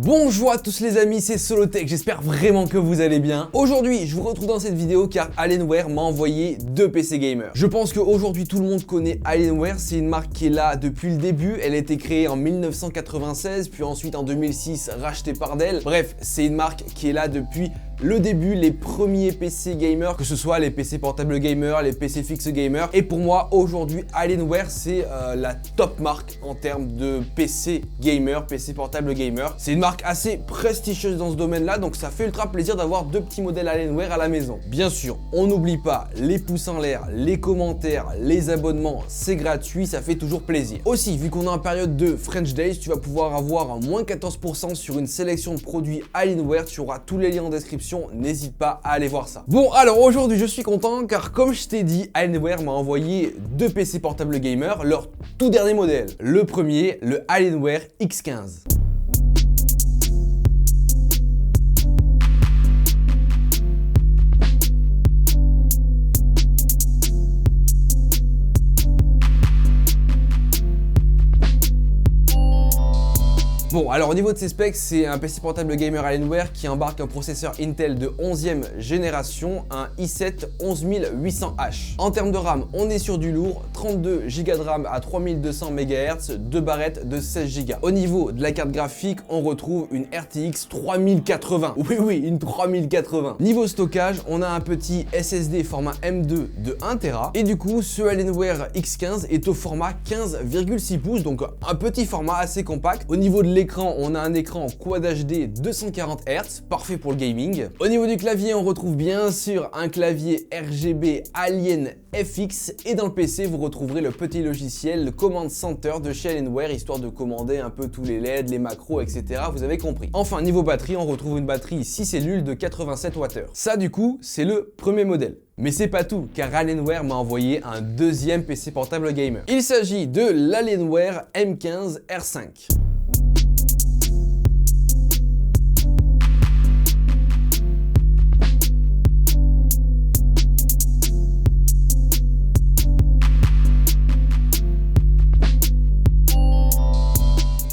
Bonjour à tous les amis, c'est Solotech, j'espère vraiment que vous allez bien. Aujourd'hui, je vous retrouve dans cette vidéo car Alienware m'a envoyé deux PC gamers. Je pense qu'aujourd'hui tout le monde connaît Alienware, c'est une marque qui est là depuis le début. Elle a été créée en 1996, puis ensuite en 2006 rachetée par Dell. Bref, c'est une marque qui est là depuis le début, les premiers PC gamers, que ce soit les PC portables gamers, les PC fixes gamers. Et pour moi, aujourd'hui, Alienware, c'est la top marque en termes de PC gamer, PC portable gamer. C'est une marque assez prestigieuse dans ce domaine-là, donc ça fait ultra plaisir d'avoir deux petits modèles Alienware à la maison. Bien sûr, on n'oublie pas les pouces en l'air, les commentaires, les abonnements, c'est gratuit, ça fait toujours plaisir. Aussi, vu qu'on est en période de French Days, tu vas pouvoir avoir un moins 14% sur une sélection de produits Alienware. Tu auras tous les liens en description. N'hésite pas à aller voir ça. Bon, alors aujourd'hui je suis content car comme je t'ai dit, Alienware m'a envoyé deux PC portables gamer, leur tout dernier modèle. Le premier, le Alienware X15. Bon, alors au niveau de ses specs, c'est un PC portable gamer Alienware qui embarque un processeur Intel de 11e génération, un i7 11800H. En termes de RAM, on est sur du lourd, 32 Go de RAM à 3200 MHz, deux barrettes de 16 Go. Au niveau de la carte graphique, on retrouve une RTX 3080. Oui, une 3080. Niveau stockage, on a un petit SSD format M2 de 1 Tera. Et du coup, ce Alienware X15 est au format 15,6 pouces, donc un petit format assez compact. Au niveau de l'écran, on a un écran Quad HD 240 Hz, parfait pour le gaming. Au niveau du clavier, on retrouve bien sûr un clavier RGB Alien FX et dans le PC, vous retrouverez le petit logiciel, le Command Center de chez Alienware, histoire de commander un peu tous les LED, les macros, etc. Vous avez compris. Enfin, niveau batterie, on retrouve une batterie 6 cellules de 87 Wh. Ça, du coup, c'est le premier modèle. Mais c'est pas tout, car Alienware m'a envoyé un deuxième PC portable gamer. Il s'agit de l'Alienware M15 R5.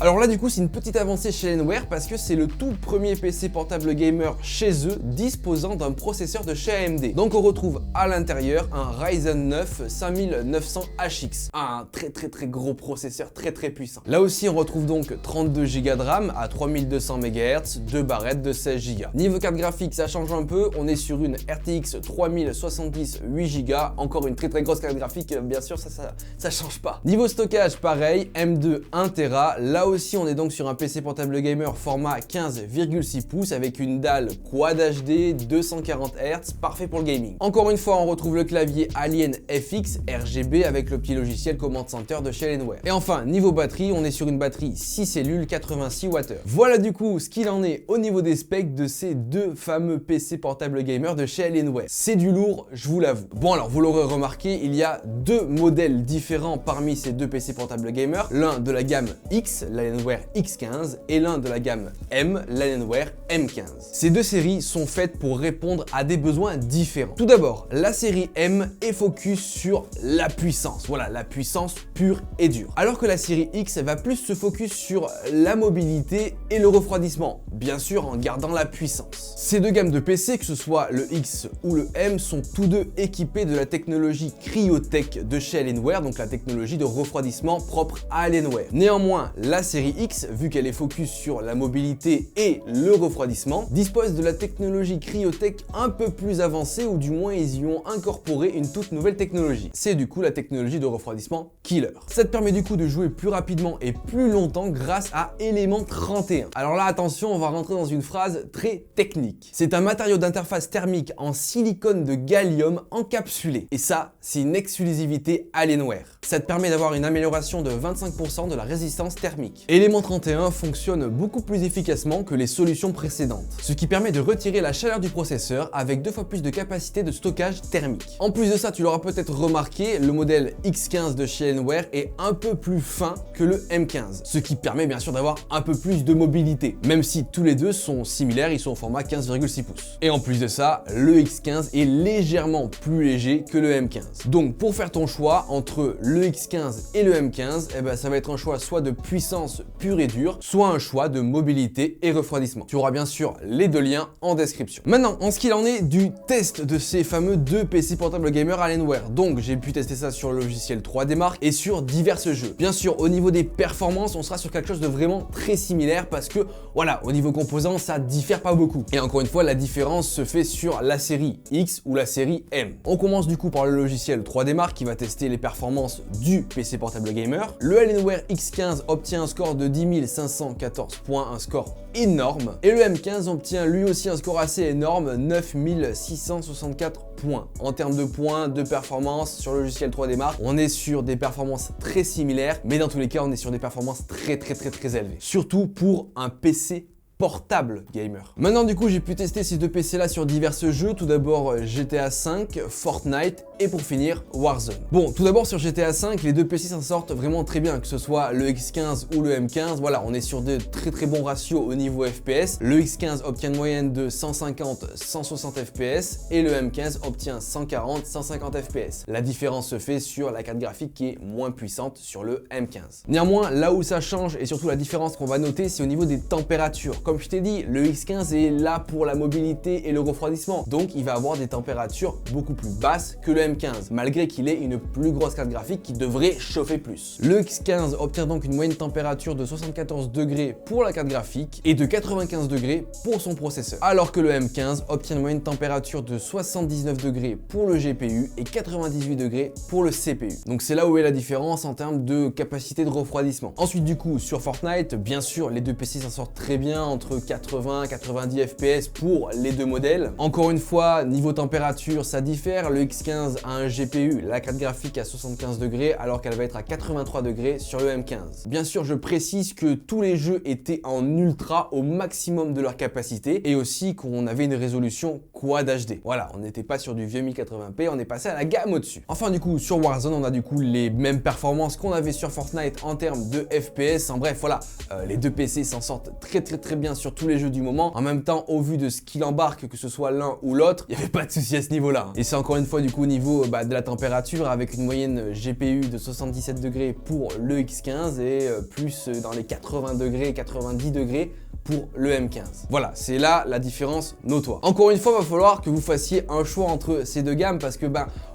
Alors là du coup c'est une petite avancée chez Alienware parce que c'est le tout premier PC portable gamer chez eux disposant d'un processeur de chez AMD. Donc on retrouve à l'intérieur un Ryzen 9 5900HX, un très gros processeur très puissant. Là aussi on retrouve donc 32 Go de RAM à 3200 MHz, deux barrettes de 16 Go. Niveau carte graphique ça change un peu, on est sur une RTX 3070 8 Go, encore une très grosse carte graphique, bien sûr ça change pas. Niveau stockage pareil, M2 1 Tera, là aussi on est donc sur un PC portable gamer format 15,6 pouces avec une dalle Quad HD 240 Hz, parfait pour le gaming. Encore une fois on retrouve le clavier Alien FX RGB avec le petit logiciel Command Center de chez Alienware. Et enfin niveau batterie, on est sur une batterie 6 cellules 86 Wh. Voilà du coup ce qu'il en est au niveau des specs de ces deux fameux PC portable gamer de chez Alienware. C'est du lourd, je vous l'avoue. Bon alors vous l'aurez remarqué, il y a deux modèles différents parmi ces deux PC portable gamer, l'un de la gamme X, l'Alienware X15 et l'un de la gamme M, l'Alienware M15. Ces deux séries sont faites pour répondre à des besoins différents. Tout d'abord, la série M est focus sur la puissance, voilà, la puissance pure et dure. Alors que la série X va plus se focus sur la mobilité et le refroidissement, bien sûr en gardant la puissance. Ces deux gammes de PC, que ce soit le X ou le M, sont tous deux équipés de la technologie Cryotech de chez Alienware, donc la technologie de refroidissement propre à Alienware. Néanmoins, la série X, vu qu'elle est focus sur la mobilité et le refroidissement, dispose de la technologie Cryotech un peu plus avancée, ou du moins ils y ont incorporé une toute nouvelle technologie. C'est du coup la technologie de refroidissement Killer. Ça te permet du coup de jouer plus rapidement et plus longtemps grâce à Element 31. Alors là attention, on va rentrer dans une phrase très technique. C'est un matériau d'interface thermique en silicone de gallium encapsulé. Et ça, c'est une exclusivité Alienware. Ça te permet d'avoir une amélioration de 25% de la résistance thermique. Element 31 fonctionne beaucoup plus efficacement que les solutions précédentes, ce qui permet de retirer la chaleur du processeur avec 2 fois plus de capacité de stockage thermique. En plus de ça, tu l'auras peut-être remarqué, le modèle X15 de chez Alienware est un peu plus fin que le M15, ce qui permet bien sûr d'avoir un peu plus de mobilité, même si tous les deux sont similaires, ils sont au format 15,6 pouces. Et en plus de ça, le X15 est légèrement plus léger que le M15. Donc pour faire ton choix entre le X15 et le M15, ça va être un choix soit de puissance pur et dur, soit un choix de mobilité et refroidissement. Tu auras bien sûr les deux liens en description. Maintenant, en ce qu'il en est du test de ces fameux deux PC portables gamer Alienware, donc j'ai pu tester ça sur le logiciel 3D Mark et sur divers jeux. Bien sûr, au niveau des performances, on sera sur quelque chose de vraiment très similaire parce que voilà, au niveau composants, ça diffère pas beaucoup. Et encore une fois, la différence se fait sur la série X ou la série M. On commence du coup par le logiciel 3D Mark qui va tester les performances du PC portable gamer. Le Alienware X15 obtient un score de 10 514 points, un score énorme. Et le M15 obtient lui aussi un score assez énorme, 9 664 points. En termes de points de performance sur le logiciel 3D Mark, on est sur des performances très similaires, mais dans tous les cas, on est sur des performances très élevées. Surtout pour un PC portable gamer. Maintenant du coup j'ai pu tester ces deux PC là sur divers jeux, tout d'abord GTA V, Fortnite et pour finir Warzone. Bon, tout d'abord sur GTA V, les deux PC s'en sortent vraiment très bien, que ce soit le X15 ou le M15, voilà, on est sur de très bons ratios au niveau FPS. Le X15 obtient une moyenne de 150-160 FPS et le M15 obtient 140-150 FPS. La différence se fait sur la carte graphique qui est moins puissante sur le M15. Néanmoins, là où ça change et surtout la différence qu'on va noter, c'est au niveau des températures. Comme je t'ai dit, le X15 est là pour la mobilité et le refroidissement, donc il va avoir des températures beaucoup plus basses que le M15, malgré qu'il ait une plus grosse carte graphique qui devrait chauffer plus. Le X15 obtient donc une moyenne température de 74 degrés pour la carte graphique et de 95 degrés pour son processeur, alors que le M15 obtient une moyenne température de 79 degrés pour le GPU et 98 degrés pour le CPU. Donc c'est là où est la différence en termes de capacité de refroidissement. Ensuite du coup, sur Fortnite, bien sûr, les deux PC s'en sortent très bien, entre 80-90 FPS pour les deux modèles. Encore une fois, niveau température, ça diffère. Le X15 a un GPU, la carte graphique à 75 degrés, alors qu'elle va être à 83 degrés sur le M15. Bien sûr, je précise que tous les jeux étaient en ultra au maximum de leur capacité et aussi qu'on avait une résolution Quad HD. Voilà, on n'était pas sur du vieux 1080p, on est passé à la gamme au-dessus. Enfin, du coup, sur Warzone, on a du coup les mêmes performances qu'on avait sur Fortnite en termes de FPS. En bref, voilà, les deux PC s'en sortent très bien sur tous les jeux du moment. En même temps, au vu de ce qu'il embarque, que ce soit l'un ou l'autre, il n'y avait pas de souci à ce niveau-là. Et c'est encore une fois du coup au niveau de la température, avec une moyenne GPU de 77 degrés pour le X15 et plus dans les 80 degrés, 90 degrés pour le M15. Voilà, c'est là la différence notoire. Encore une fois, il va falloir que vous fassiez un choix entre ces deux gammes parce que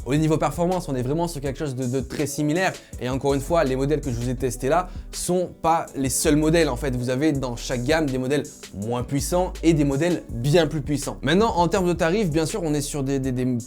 au niveau performance, on est vraiment sur quelque chose de très similaire. Et encore une fois, les modèles que je vous ai testés là sont pas les seuls modèles. En fait, vous avez dans chaque gamme des modèles moins puissants et des modèles bien plus puissants. Maintenant, en termes de tarifs, bien sûr, on est sur des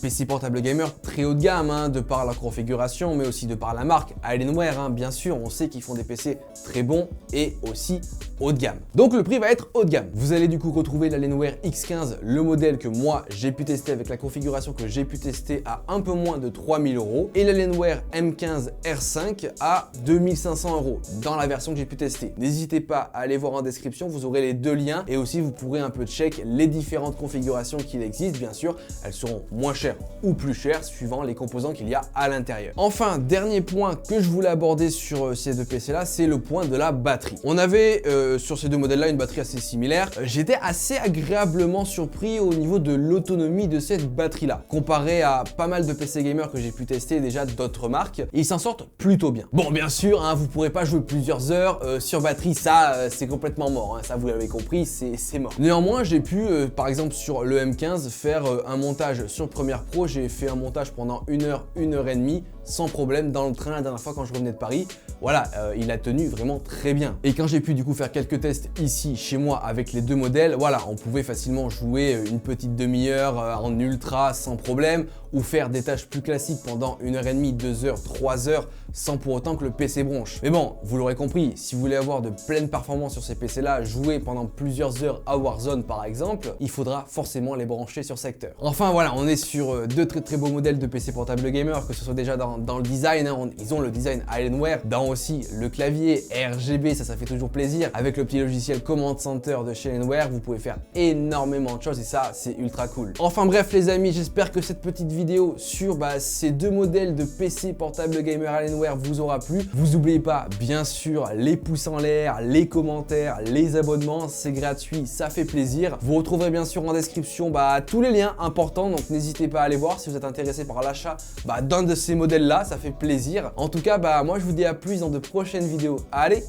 PC portables gamer très haut de gamme, de par la configuration, mais aussi de par la marque Alienware. Bien sûr, on sait qu'ils font des PC très bons et aussi haut de gamme. Donc le prix va être haut de gamme. Vous allez du coup retrouver l'Alienware X15, le modèle que moi j'ai pu tester avec la configuration que j'ai pu tester à un peu moins de 3000 € et l'Alienware M15 R5 à 2500 € dans la version que j'ai pu tester. N'hésitez pas à aller voir en description, vous aurez les deux liens et aussi vous pourrez un peu check les différentes configurations qu'il existe. Bien sûr, elles seront moins chères ou plus chères suivant les composants qu'il y a à l'intérieur. Enfin, dernier point que je voulais aborder sur ces deux PC là, c'est le point de la batterie. On avait sur ces deux modèles là une batterie assez similaire. J'étais assez agréablement surpris au niveau de l'autonomie de cette batterie là comparé à pas mal de PC gamers que j'ai pu tester déjà d'autres marques, ils s'en sortent plutôt bien. Bon, bien sûr, vous pourrez pas jouer plusieurs heures sur batterie, ça c'est complètement mort, ça vous l'avez compris, c'est mort. Néanmoins, j'ai pu par exemple sur le M15 faire un montage sur Premiere Pro. J'ai fait un montage pendant 1 heure, 1 heure et demie sans problème dans le train la dernière fois quand je revenais de Paris. Voilà, il a tenu vraiment très bien. Et quand j'ai pu du coup faire quelques tests ici chez moi avec les deux modèles, voilà, on pouvait facilement jouer une petite demi-heure en ultra sans problème ou faire des tâches plus classiques pendant 1 heure et demie, 2 heures, 3 heures sans pour autant que le PC bronche. Mais bon, vous l'aurez compris, si vous voulez avoir de pleines performances sur ces PC là, jouer pendant plusieurs heures à Warzone par exemple, il faudra forcément les brancher sur secteur. Enfin voilà, on est sur deux très beaux modèles de PC portable gamer, que ce soit déjà dans le design, ils ont le design Alienware, dans aussi le clavier RGB, ça fait toujours plaisir. Avec le petit logiciel Command Center de chez Alienware, vous pouvez faire énormément de choses et ça c'est ultra cool. Enfin bref les amis, j'espère que cette petite vidéo sur ces deux modèles de PC portable gamer Alienware vous aura plu. Vous n'oubliez pas bien sûr les pouces en l'air, les commentaires, les abonnements, c'est gratuit, ça fait plaisir. Vous retrouverez bien sûr en description tous les liens importants, donc n'hésitez pas à aller voir si vous êtes intéressé par l'achat d'un de ces modèles là, ça fait plaisir. En tout cas moi je vous dis à plus dans de prochaines vidéos. Allez,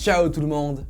Ciao tout le monde!